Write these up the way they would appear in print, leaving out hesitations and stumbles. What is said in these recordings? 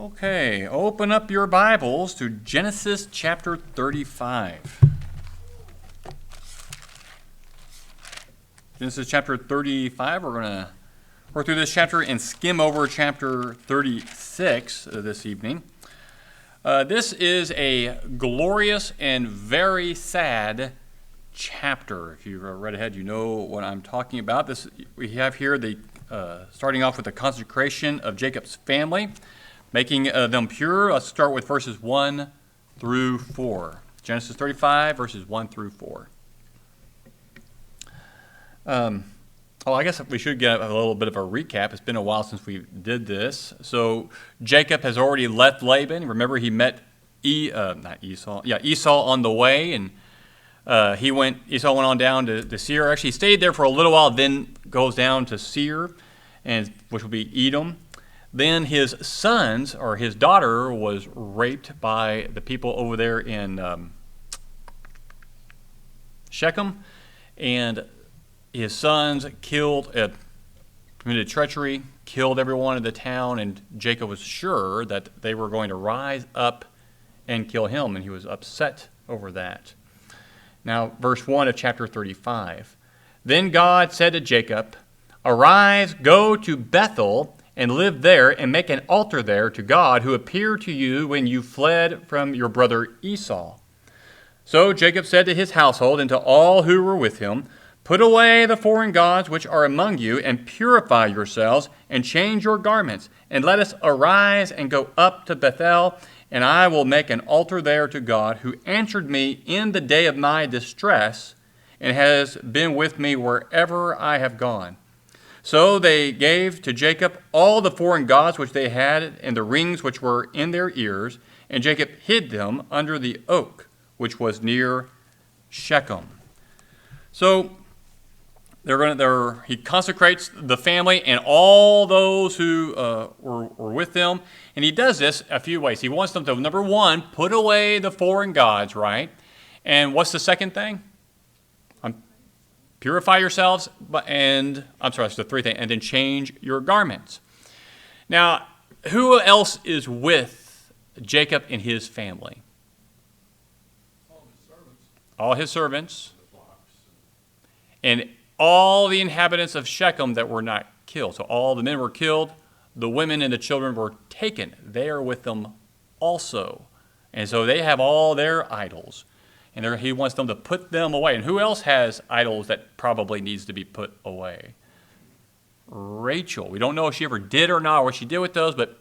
Okay, open up your Bibles to Genesis chapter 35. Genesis chapter 35, we're going to work through this chapter and skim over chapter 36 this evening. This is a glorious and very sad chapter. If you've read ahead, you know what I'm talking about. We have here starting off with the consecration of Jacob's family, making them pure. Let's start with verses 1 through 4. Genesis 35, verses 1 through 4. I guess we should get a little bit of a recap. It's been a while since we did this. So Jacob has already left Laban. Remember, he met Esau on the way, and Esau went on down to Seir. Actually, he stayed there for a little while, then goes down to Seir, which will be Edom. Then his sons, or his daughter, was raped by the people over there in Shechem, and his sons committed treachery, killed everyone in the town, and Jacob was sure that they were going to rise up and kill him, and he was upset over that. Now, verse 1 of chapter 35. Then God said to Jacob, "Arise, go to Bethel, and live there, and make an altar there to God, who appeared to you when you fled from your brother Esau." So Jacob said to his household and to all who were with him, "Put away the foreign gods which are among you, and purify yourselves, and change your garments, and let us arise and go up to Bethel, and I will make an altar there to God, who answered me in the day of my distress, and has been with me wherever I have gone." So they gave to Jacob all the foreign gods which they had, and the rings which were in their ears, and Jacob hid them under the oak which was near Shechem. So he consecrates the family and all those who were with them, and he does this a few ways. He wants them to, number one, put away the foreign gods, right? And what's the second thing? Purify yourselves, that's the three things, and then change your garments. Now, who else is with Jacob and his family? All his servants. And all the inhabitants of Shechem that were not killed. So all the men were killed, the women and the children were taken. They are with them also. And so they have all their idols. And he wants them to put them away. And who else has idols that probably needs to be put away? Rachel. We don't know if she ever did or not, or what she did with those, but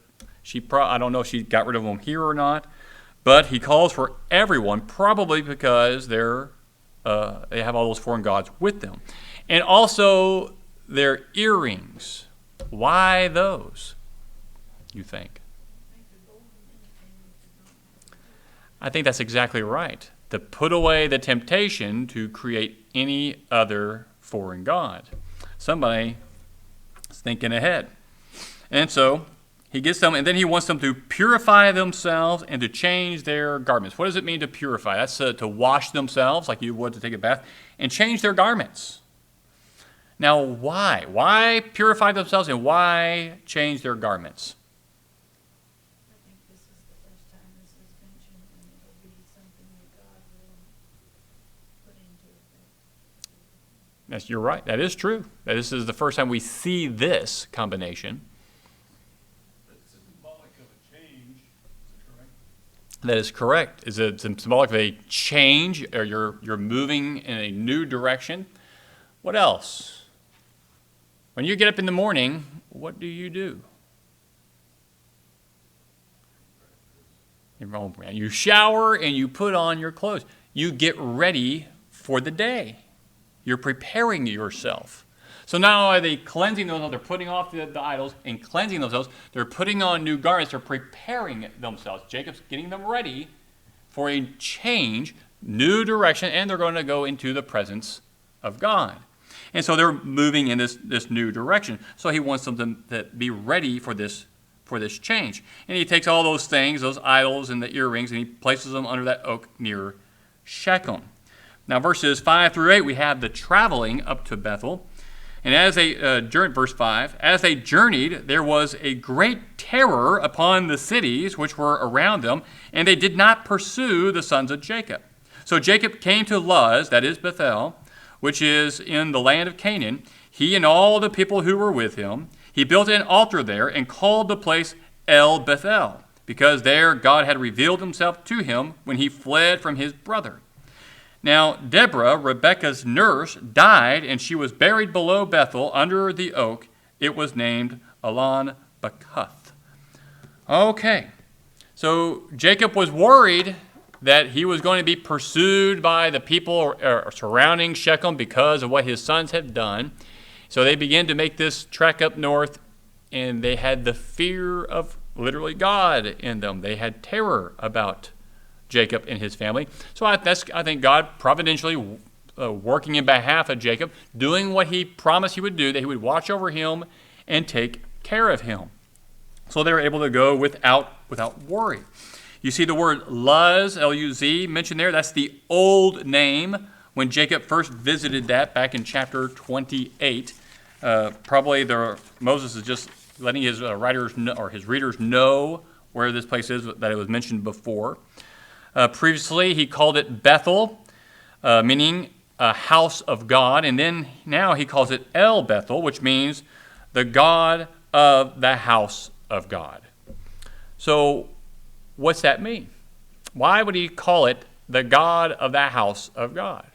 I don't know if she got rid of them here or not. But he calls for everyone, probably because they have all those foreign gods with them. And also their earrings. Why those, you think? I think that's exactly right. To put away the temptation to create any other foreign god. Somebody is thinking ahead. And so he gets them, and then he wants them to purify themselves and to change their garments. What does it mean to purify? That's to wash themselves like you would to take a bath, and change their garments. Now, why? Why purify themselves and why change their garments? Yes, you're right. That is true. This is the first time we see this combination. It's symbolic of a change. Is that correct? That is correct. It's symbolic of a change, or you're moving in a new direction. What else? When you get up in the morning, what do? You shower and you put on your clothes. You get ready for the day. You're preparing yourself. So not only are they cleansing themselves, they're putting off the idols and cleansing themselves, they're putting on new garments, they're preparing themselves. Jacob's getting them ready for a change, new direction, and they're going to go into the presence of God. And so they're moving in this new direction. So he wants them to be ready for this change. And he takes all those things, those idols and the earrings, and he places them under that oak near Shechem. Now, verses 5 through 8, we have the traveling up to Bethel. And as they journeyed, verse 5, as they journeyed, there was a great terror upon the cities which were around them, and they did not pursue the sons of Jacob. So Jacob came to Luz, that is Bethel, which is in the land of Canaan, he and all the people who were with him. He built an altar there and called the place El Bethel, because there God had revealed himself to him when he fled from his brother. Now Deborah, Rebekah's nurse, died, and she was buried below Bethel under the oak. It was named Allon Bacuth. Okay, so Jacob was worried that he was going to be pursued by the people surrounding Shechem because of what his sons had done. So they began to make this trek up north, and they had the fear of literally God in them. They had terror about Jacob and his family. So I think God providentially working in behalf of Jacob, doing what he promised he would do, that he would watch over him and take care of him. So they were able to go without worry. You see the word Luz, L-U-Z, mentioned there. That's the old name when Jacob first visited that back in chapter 28. Moses is just letting his writers know, or his readers know where this place is, that it was mentioned before. Previously, he called it Bethel, meaning a house of God, and then now he calls it El Bethel, which means the God of the house of God. So what's that mean? Why would he call it the God of the house of God?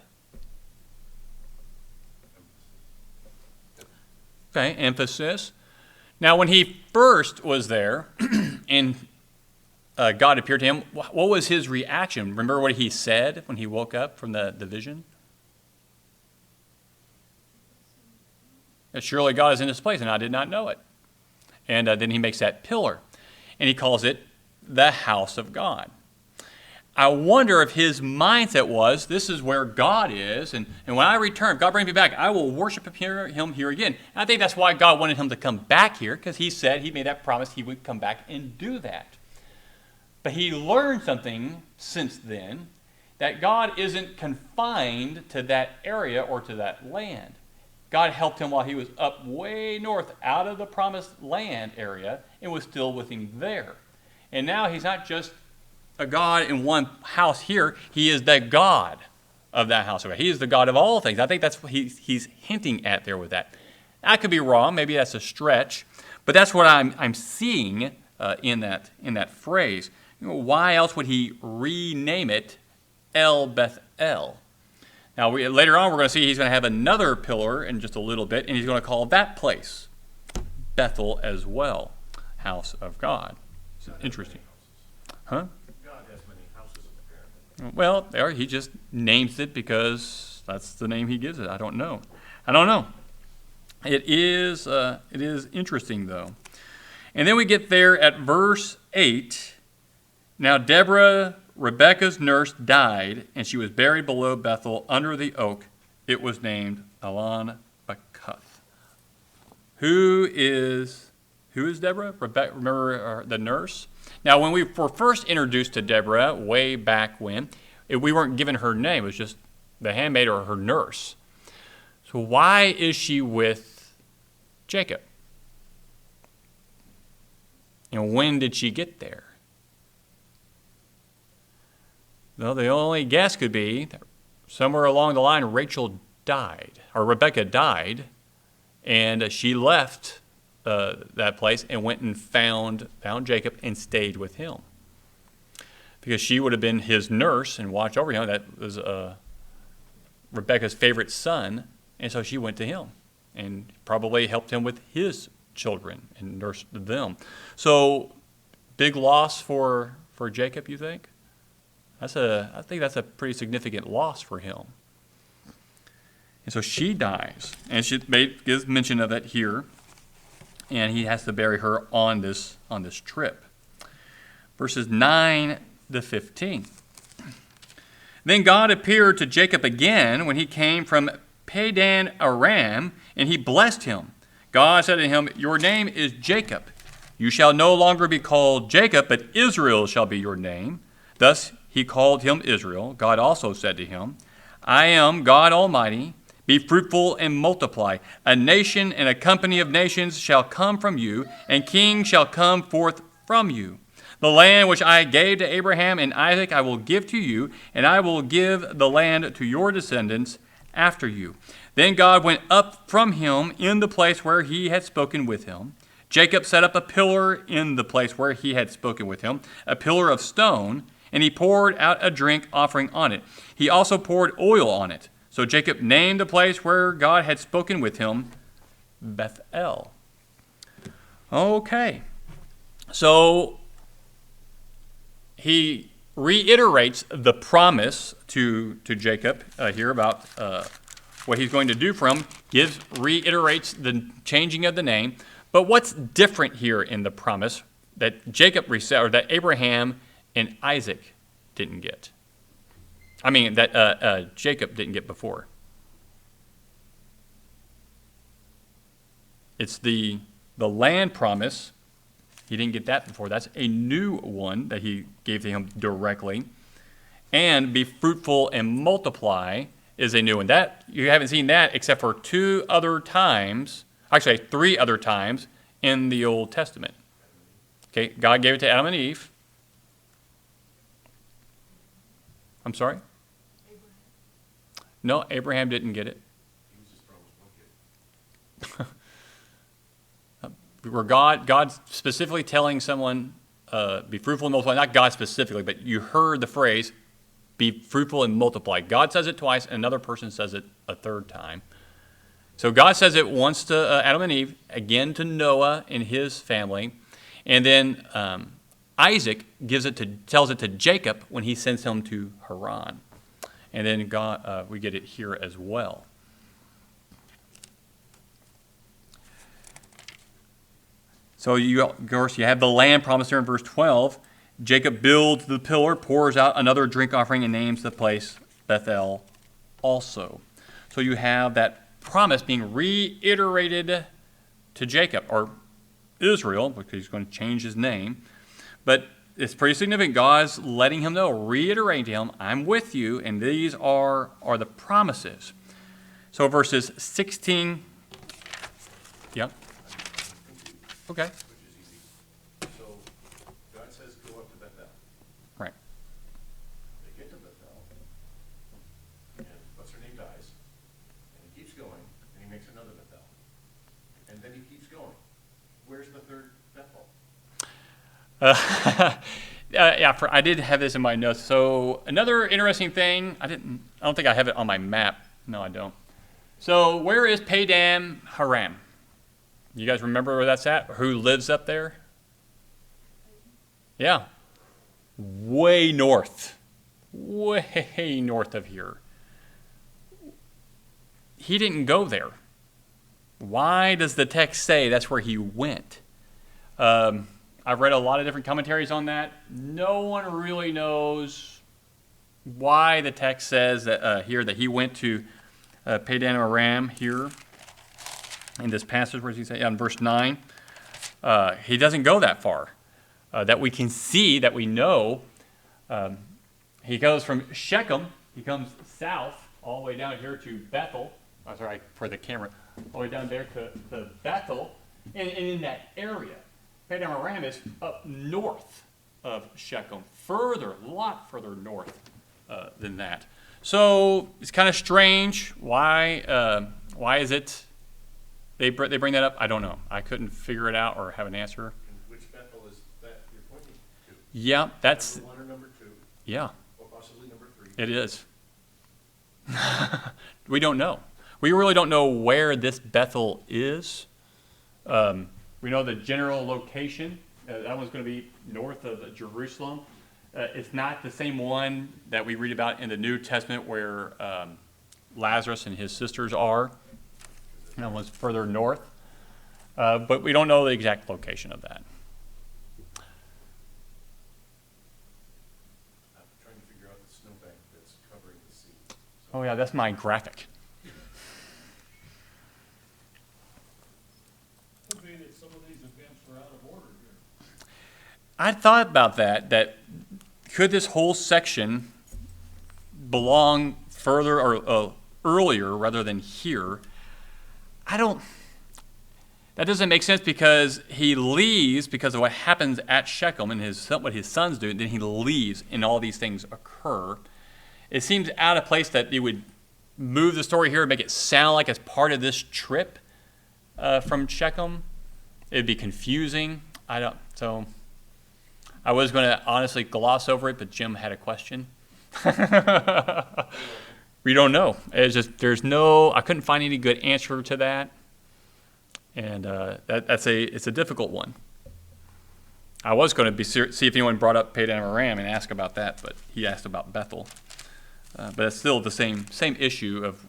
Okay, emphasis. Now, when he first was there and God appeared to him, what was his reaction? Remember what he said when he woke up from the vision? Surely God is in this place, and I did not know it. And then he makes that pillar, and he calls it the house of God. I wonder if his mindset was, this is where God is, and when I return, if God brings me back, I will worship him here again. And I think that's why God wanted him to come back here, because he said, he made that promise he would come back and do that. But he learned something since then, that God isn't confined to that area or to that land. God helped him while he was up way north out of the promised land area and was still with him there. And now he's not just a God in one house here. He is the God of that house. He is the God of all things. I think that's what he's hinting at there with that. I could be wrong. Maybe that's a stretch. But that's what I'm seeing in that phrase. You know, why else would he rename it El Bethel? Now, later on, we're going to see he's going to have another pillar in just a little bit, and he's going to call that place Bethel as well, house of God. It's interesting. Huh? God has many houses, apparently. Well, there he just names it because that's the name he gives it. I don't know. It is interesting, though. And then we get there at verse 8. Now Deborah, Rebekah's nurse, died, and she was buried below Bethel under the oak. It was named Allon Bacuth. Who is Deborah? Remember the nurse? Now, when we were first introduced to Deborah way back when, we weren't given her name. It was just the handmaid or her nurse. So why is she with Jacob? And when did she get there? Well, the only guess could be that somewhere along the line, Rebekah died, and she left that place and went and found Jacob and stayed with him. Because she would have been his nurse and watched over him. That was Rebekah's favorite son, and so she went to him and probably helped him with his children and nursed them. So, big loss for Jacob, you think? I think that's a pretty significant loss for him. And so she dies, and she gives mention of it here, and he has to bury her on this trip. Verses 9 to 15. Then God appeared to Jacob again when he came from Padan Aram, and he blessed him. God said to him, "Your name is Jacob. You shall no longer be called Jacob, but Israel shall be your name." Thus he called him Israel. God also said to him, "I am God Almighty. Be fruitful and multiply. A nation and a company of nations shall come from you, and kings shall come forth from you. The land which I gave to Abraham and Isaac I will give to you, and I will give the land to your descendants after you. Then God went up from him in the place where he had spoken with him. Jacob set up a pillar in the place where he had spoken with him, a pillar of stone, and he poured out a drink offering on it. He also poured oil on it. So Jacob named the place where God had spoken with him Bethel. Okay. So he reiterates the promise to Jacob here about what he's going to do for him. Reiterates the changing of the name. But what's different here in the promise that Jacob received, or that Abraham and Isaac didn't get? I mean, that Jacob didn't get before. It's the land promise. He didn't get that before. That's a new one that he gave to him directly. And be fruitful and multiply is a new one. That you haven't seen that except for 2 other times, actually 3 other times in the Old Testament. Okay, God gave it to Adam and Eve. I'm sorry? No, Abraham didn't get it. He was just promised one kid. Where God specifically telling someone, be fruitful and multiply, not God specifically, but you heard the phrase, be fruitful and multiply. God says it twice, and another person says it a third time. So God says it once to Adam and Eve, again to Noah and his family, and then Isaac tells it to Jacob when he sends him to Haran. And then God, we get it here as well. So of course, you have the land promise here in verse 12. Jacob builds the pillar, pours out another drink offering, and names the place Bethel also. So you have that promise being reiterated to Jacob, or Israel, because he's going to change his name. But it's pretty significant. God's letting him know, reiterating to him, I'm with you, and these are the promises. So verses 16, yeah. Okay. Which is easy. So God says, go up to Bethel. Right. They get to Bethel, and what's her name dies, and he keeps going, and he makes another Bethel. And then he keeps going. Where's the third Bethel? I did have this in my notes. So another interesting thing, I don't think I have it on my map. No, I don't. So where is Padan Aram? You guys remember where that's at? Who lives up there? Yeah. Way north of here. He didn't go there. Why does the text say that's where he went? I've read a lot of different commentaries on that. No one really knows why the text says that here that he went to Padan Aram here in this passage. Where does he say? In verse 9. He doesn't go that far. That we can see, that we know. He goes from Shechem. He comes south all the way down here to Bethel. Oh, sorry, for the camera. All the way down there to Bethel. And in that area, Padan Aram is up north of Shechem, a lot further north than that. So it's kind of strange. Why is it they bring that up? I don't know. I couldn't figure it out or have an answer. And which Bethel is that you're pointing to? Yeah, that's Number 1 or number 2? yeah. Or possibly number 3? It is. We don't know. We really don't know where this Bethel is. We know the general location. That one's going to be north of Jerusalem. It's not the same one that we read about in the New Testament where Lazarus and his sisters are. That one's further north. But we don't know the exact location of that. I'm trying to figure out the snowbank that's covering the sea. Oh, yeah, that's my graphic. Could be that some of these events are out of order here. I thought about that could this whole section belong further or earlier rather than here. That doesn't make sense because he leaves because of what happens at Shechem and what his sons do. Then he leaves and all these things occur. It seems out of place that you would move the story here and make it sound like it's part of this trip from Shechem. It'd be confusing. So I was going to honestly gloss over it, but Jim had a question. We don't know. It's just I couldn't find any good answer to that. And it's a difficult one. I was going to see if anyone brought up Padan Aram and ask about that, but he asked about Bethel. But it's still the same issue of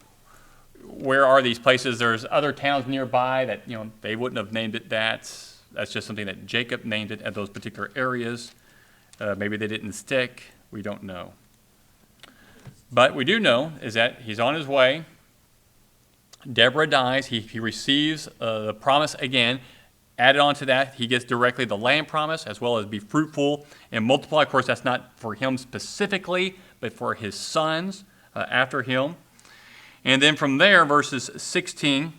where are these places. There's other towns nearby that they wouldn't have named it that. That's just something that Jacob named it at those particular areas. Maybe they didn't stick. We don't know. But we do know is that he's on his way. Deborah dies. He receives the promise again. Added on to that, he gets directly the land promise as well as be fruitful and multiply. Of course, that's not for him specifically, but for his sons after him. And then from there, verses 16,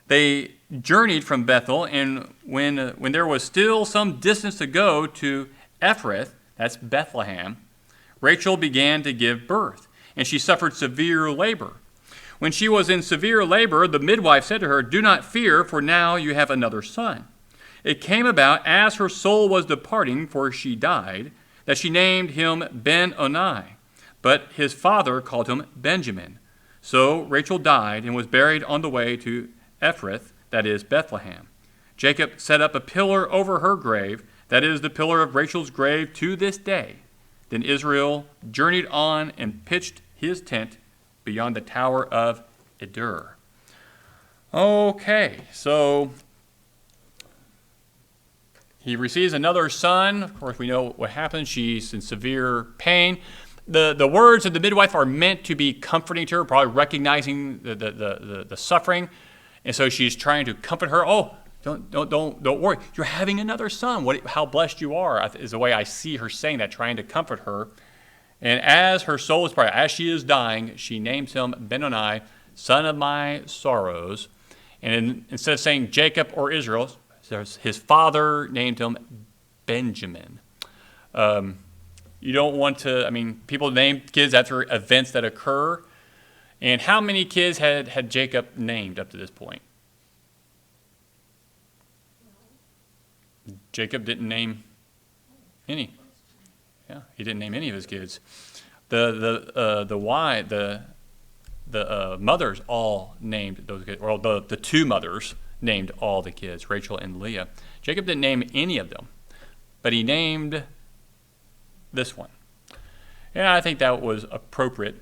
they journeyed from Bethel, and when there was still some distance to go to Ephrath, that's Bethlehem, Rachel began to give birth, and she suffered severe labor. When she was in severe labor, the midwife said to her, "Do not fear, for now you have another son." It came about as her soul was departing, for she died, that she named him Ben-Oni, but his father called him Benjamin. So Rachel died and was buried on the way to Ephrath, that is Bethlehem. Jacob set up a pillar over her grave, that is the pillar of Rachel's grave to this day. Then Israel journeyed on and pitched his tent beyond the tower of Edur. Okay, so he receives another son. Of course, we know what happens. She's in severe pain. The words of the midwife are meant to be comforting to her, probably recognizing the suffering. And so she's trying to comfort her. Oh, don't worry. You're having another son. How blessed you are is the way I see her saying that, trying to comfort her. And as her soul is departing, as she is dying, she names him Ben-Oni, son of my sorrows. And instead of saying Jacob or Israel, his father named him Benjamin. You don't want to, people name kids after events that occur. And how many kids had Jacob named up to this point? Jacob didn't name any. Yeah, he didn't name any of his kids. The mothers all named those kids. Well, the two mothers named all the kids, Rachel and Leah. Jacob didn't name any of them, but he named this one. And I think that was appropriate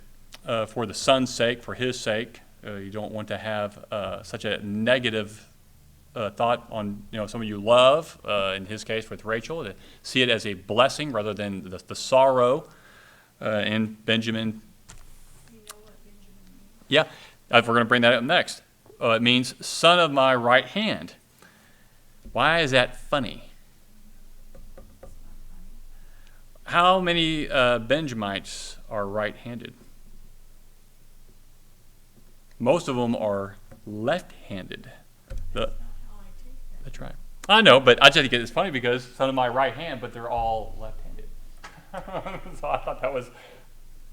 for the son's sake, for his sake. You don't want to have such a negative thought on someone you love, in his case with Rachel, to see it as a blessing rather than the sorrow. And Benjamin, You know what Benjamin means? yeah, we're going to bring that up next. It means son of my right hand. Why is that funny? It's not funny. How many Benjamites are right-handed? Most of them are left-handed. That's not how I take that. That's right. I know, but I just think it's funny because son of my right hand, but they're all left-handed. So I thought that was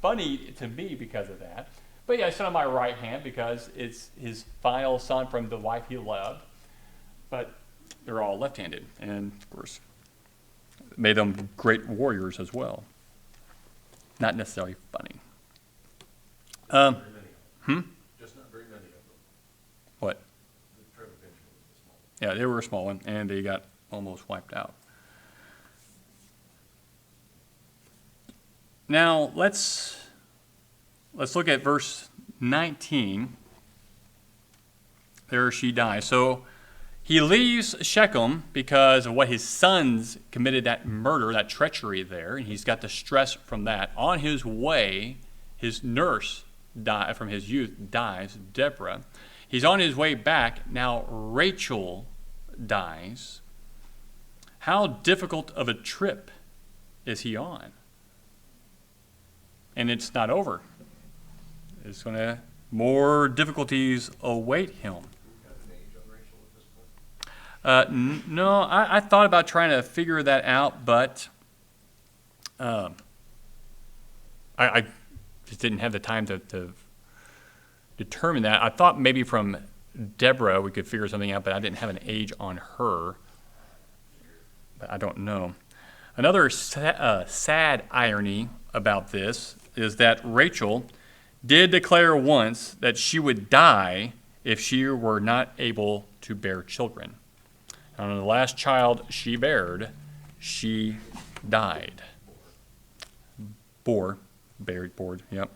funny to me because of that. But yeah, son of my right hand because it's his final son from the wife he loved. But they're all left-handed, and of course, made them great warriors as well. Not necessarily funny. Very many of them. Just not very many of them. What? The tribe of Benjamin was the small one. Yeah, they were a small one, and they got almost wiped out. Now, let's look at verse 19. There she dies. So he leaves Shechem because of what his sons committed, that murder, that treachery there, and he's got the stress from that. On his way, his nurse from his youth dies, Deborah. He's on his way back. Now Rachel dies. How difficult of a trip is he on? And it's not over. It's going to more difficulties await him. Do we have an age on Rachel at this point? No, I thought about trying to figure that out, but I just didn't have the time to determine that. I thought maybe from Deborah we could figure something out, but I didn't have an age on her. But I don't know. Another sad irony about this is that Rachel did declare once that she would die if she were not able to bear children. And the last child she bared, she died. Bored, yep.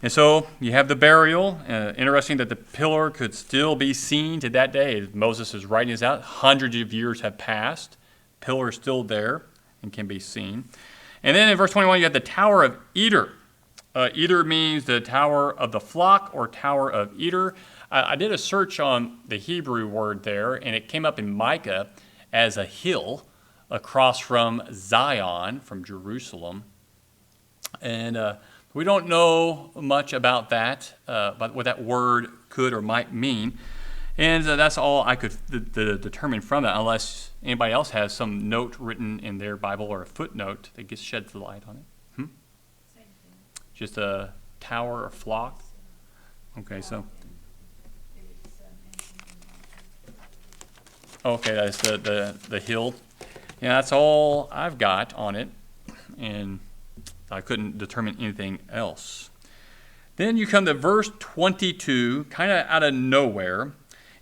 And so you have the burial. Interesting that the pillar could still be seen to that day. As Moses is writing this out, hundreds of years have passed. Pillar is still there and can be seen. And then in verse 21, you have the Tower of Eder. Eder means the Tower of the Flock or Tower of Eder. I did a search on the Hebrew word there, and it came up in Micah as a hill across from Zion, from Jerusalem. And we don't know much about that, but what that word could or might mean. And that's all I could determine from that, unless anybody else has some note written in their Bible or a footnote that gets sheds the light on it. Same thing. Just a tower or flock? Okay, so. It's mentioned in Okay, that's the hill. Yeah, that's all I've got on it, and I couldn't determine anything else. Then you come to verse 22, kind of out of nowhere.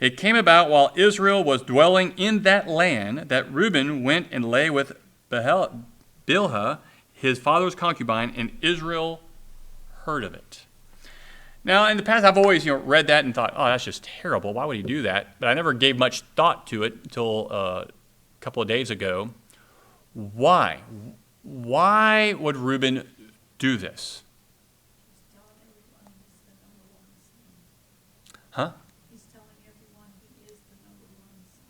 It came about while Israel was dwelling in that land that Reuben went and lay with Bilhah, his father's concubine, and Israel heard of it. Now, in the past, I've always read that and thought, oh, that's just terrible. Why would he do that? But I never gave much thought to it until a couple of days ago. Why? Why would Reuben do this? He's telling everyone he's the number one son. Huh? He's telling everyone he is the number one son.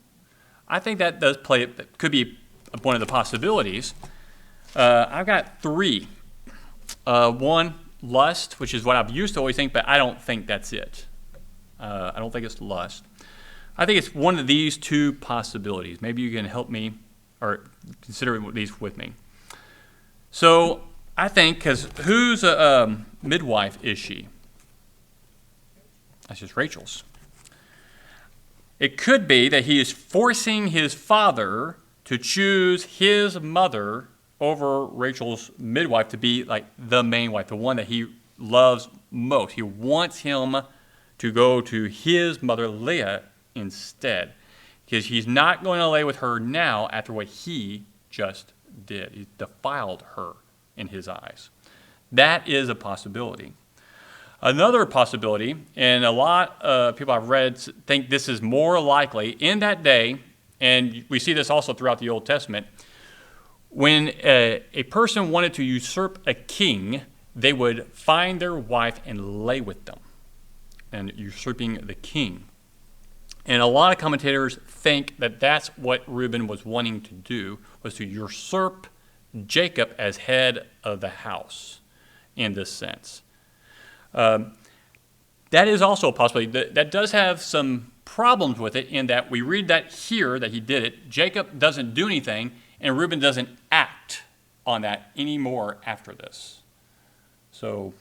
I think that does play, could be one of the possibilities. I've got three. One, lust, which is what I've used to always think, but I don't think that's it. I don't think it's lust. I think it's one of these two possibilities. Maybe you can help me or consider these with me. So I think, because whose midwife is she? That's just Rachel's. It could be that he is forcing his father to choose his mother over Rachel's midwife to be like the main wife, the one that he loves most. He wants him to go to his mother Leah instead, because he's not going to lay with her now after what he just did. He defiled her in his eyes. That is a possibility. Another possibility, and a lot of people I've read think this is more likely in that day, and we see this also throughout the Old Testament, when a person wanted to usurp a king, they would find their wife and lay with them, and usurping the king. And a lot of commentators think that that's what Reuben was wanting to do, was to usurp Jacob as head of the house in this sense. That is also a possibility. That does have some problems with it in that we read that here, that he did it. Jacob doesn't do anything, and Reuben doesn't act on that anymore after this. So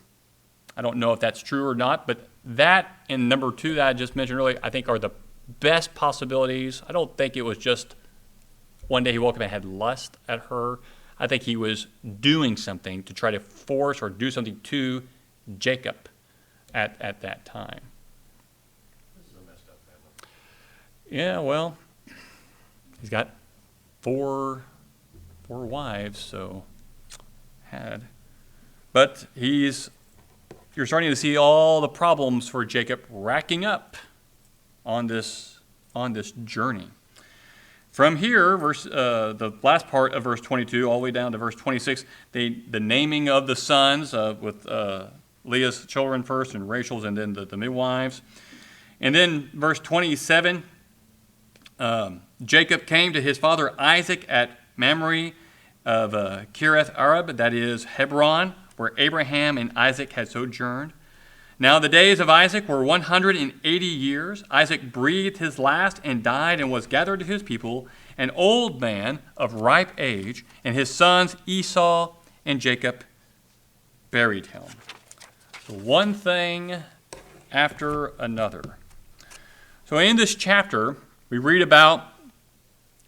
I don't know if that's true or not, but that and number two that I just mentioned earlier, I think are the best possibilities. I don't think it was just one day he woke up and had lust at her. I think he was doing something to try to force or do something to Jacob at that time. This is a messed up family. Yeah, well, he's got four wives, so but you're starting to see all the problems for Jacob racking up on this journey. From here, the last part of verse 22, all the way down to verse 26, the naming of the sons with Leah's children first and Rachel's, and then the midwives. And then verse 27, Jacob came to his father Isaac at Mamre of Kiriath Arab, that is Hebron, where Abraham and Isaac had sojourned. Now the days of Isaac were 180 years. Isaac breathed his last and died and was gathered to his people, an old man of ripe age, and his sons Esau and Jacob buried him. So one thing after another. So in this chapter, we read about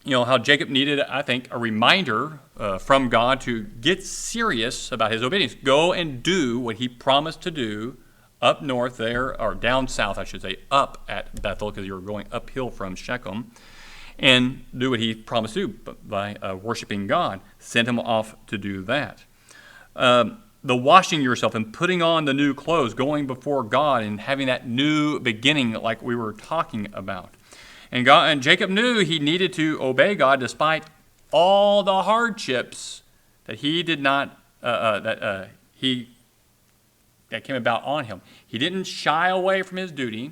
how Jacob needed, I think, a reminder from God to get serious about his obedience. Go and do what he promised to do up north there, or down south, I should say, up at Bethel, because you were going uphill from Shechem, and do what he promised to do by worshiping God. Sent him off to do that. The washing yourself and putting on the new clothes, going before God and having that new beginning like we were talking about. And Jacob knew he needed to obey God despite all the hardships that he did not that came about on him. He didn't shy away from his duty.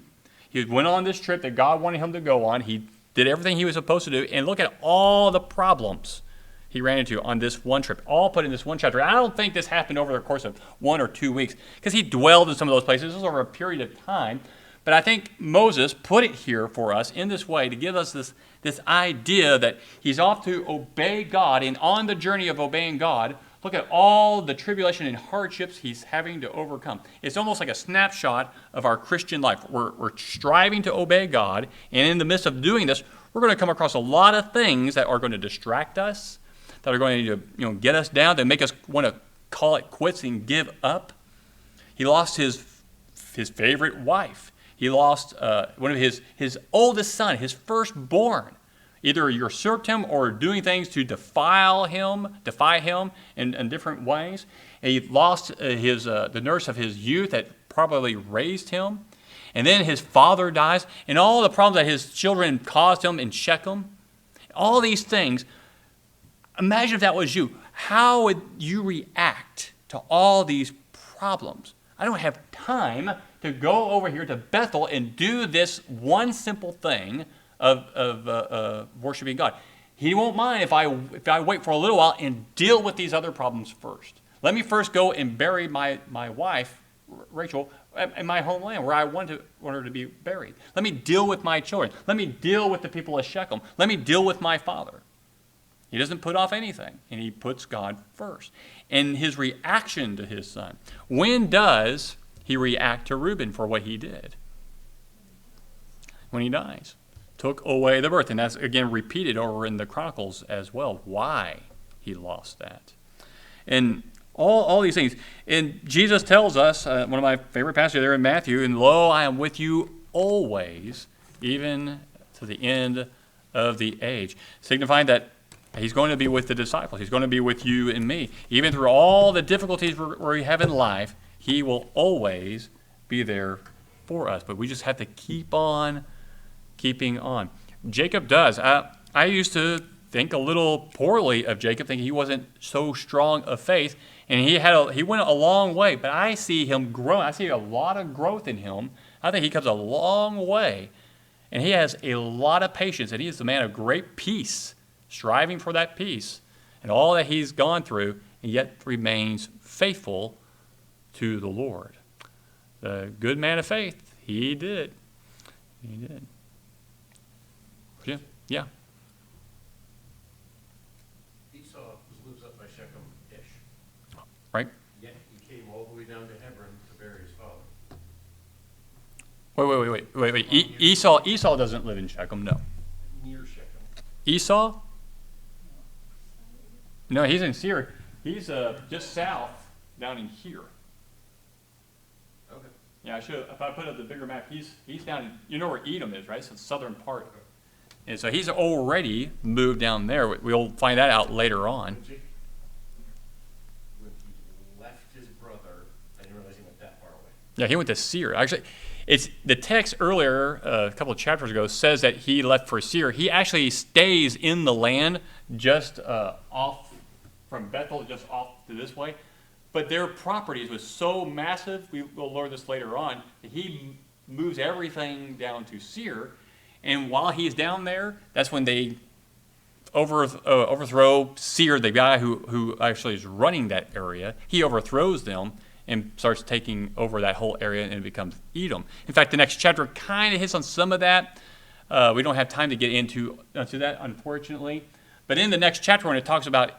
He went on this trip that God wanted him to go on. He did everything he was supposed to do. And look at all the problems he ran into on this one trip, all put in this one chapter. I don't think this happened over the course of 1 or 2 weeks, because he dwelled in some of those places. This was over a period of time. But I think Moses put it here for us in this way to give us this idea that he's off to obey God, and on the journey of obeying God, look at all the tribulation and hardships he's having to overcome. It's almost like a snapshot of our Christian life. We're striving to obey God, and in the midst of doing this, we're going to come across a lot of things that are going to distract us, that are going to get us down, that make us want to call it quits and give up. He lost his favorite wife. He lost one of his oldest son, his firstborn. Either usurped him or doing things to defy him in different ways. And he lost the nurse of his youth that probably raised him. And then his father dies. And all the problems that his children caused him in Shechem. All these things. Imagine if that was you. How would you react to all these problems? I don't have time to go over here to Bethel and do this one simple thing of worshiping God. He won't mind if I wait for a little while and deal with these other problems first. Let me first go and bury my wife, Rachel, in my homeland where I want her to be buried. Let me deal with my children. Let me deal with the people of Shechem. Let me deal with my father. He doesn't put off anything, and he puts God first. And his reaction to his son. When does he react to Reuben for what he did? When he dies. Took away the birth. And that's, again, repeated over in the Chronicles as well, why he lost that. And all these things. And Jesus tells us, one of my favorite passages there in Matthew, and lo, I am with you always, even to the end of the age. Signifying that he's going to be with the disciples. He's going to be with you and me. Even through all the difficulties we have in life, he will always be there for us. But we just have to keep on keeping on. Jacob does. I used to think a little poorly of Jacob, thinking he wasn't so strong of faith. And he went a long way. But I see him grow. I see a lot of growth in him. I think he comes a long way. And he has a lot of patience. And he is a man of great peace, striving for that peace and all that he's gone through, and yet remains faithful to the Lord. The good man of faith, he did. He did. Yeah. Esau lives up by Shechem-ish. Right? Yet he came all the way down to Hebron to bury his father. Wait. Esau doesn't live in Shechem, no. Near Shechem. Esau? No, he's in Seir. He's just south, down in here. Okay. Yeah, I should. If I put up the bigger map, he's down in. You know where Edom is, right? It's the southern part. And so he's already moved down there. We'll find that out later on. When he left his brother, I didn't realize he went that far away. Yeah, he went to Seir. Actually, it's the text earlier, a couple of chapters ago, says that he left for Seir. He actually stays in the land just off from Bethel, just off to this way. But their properties was so massive, we'll learn this later on, that he moves everything down to Seir. And while he's down there, that's when they overthrow Seir, the guy who actually is running that area. He overthrows them and starts taking over that whole area, and it becomes Edom. In fact, the next chapter kind of hits on some of that. We don't have time to get into that, unfortunately. But in the next chapter, when it talks about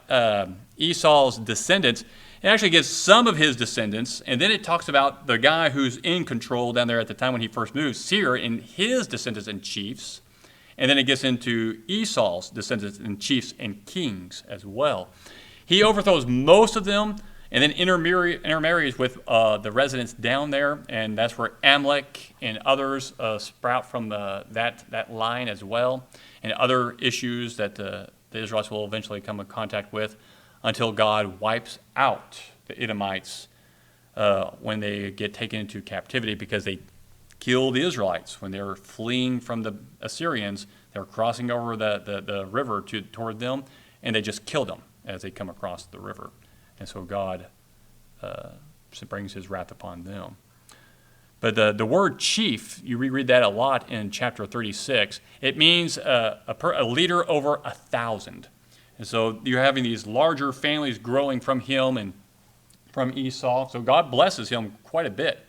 Esau's descendants, it actually gives some of his descendants, and then it talks about the guy who's in control down there at the time when he first moved, Seir, and his descendants and chiefs. And then it gets into Esau's descendants and chiefs and kings as well. He overthrows most of them and then intermarries with the residents down there, and that's where Amalek and others sprout from that line as well, and other issues that the Israelites will eventually come in contact with until God wipes out the Edomites when they get taken into captivity, because they kill the Israelites when they're fleeing from the Assyrians. They're crossing over the river toward them, and they just kill them as they come across the river. And so God brings his wrath upon them. But the word chief, you reread that a lot in chapter 36. It means a leader over 1,000. And so you're having these larger families growing from him and from Esau. So God blesses him quite a bit.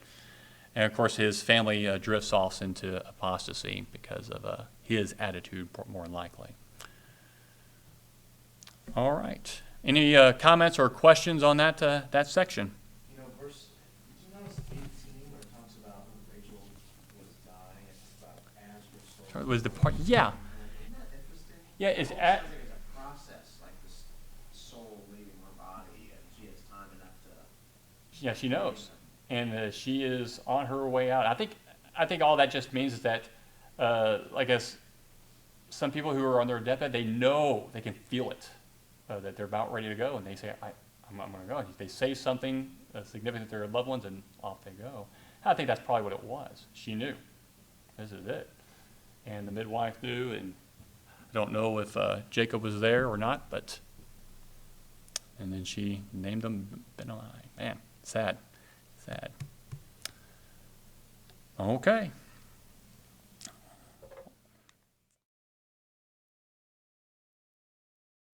And of course, his family drifts off into apostasy because of his attitude, more than likely. All right. Any comments or questions on that section? You know, verse, did you notice 18 where it talks about when Rachel was dying, it's about as your soul? It was the part, yeah. Isn't that interesting? Yeah, it's It at, sounds like it's a process, like this soul leaving her body, and she has time enough to. yeah, she knows. And she is on her way out. I think all that just means is that, like as some people who are on their deathbed, they know, they can feel it, that they're about ready to go, and they say, I'm going to go. They say something significant to their loved ones, and off they go. I think that's probably what it was. She knew. This is it. And the midwife knew, and I don't know if Jacob was there or not, but, and then she named him Benoni. Man, sad. Sad. Okay.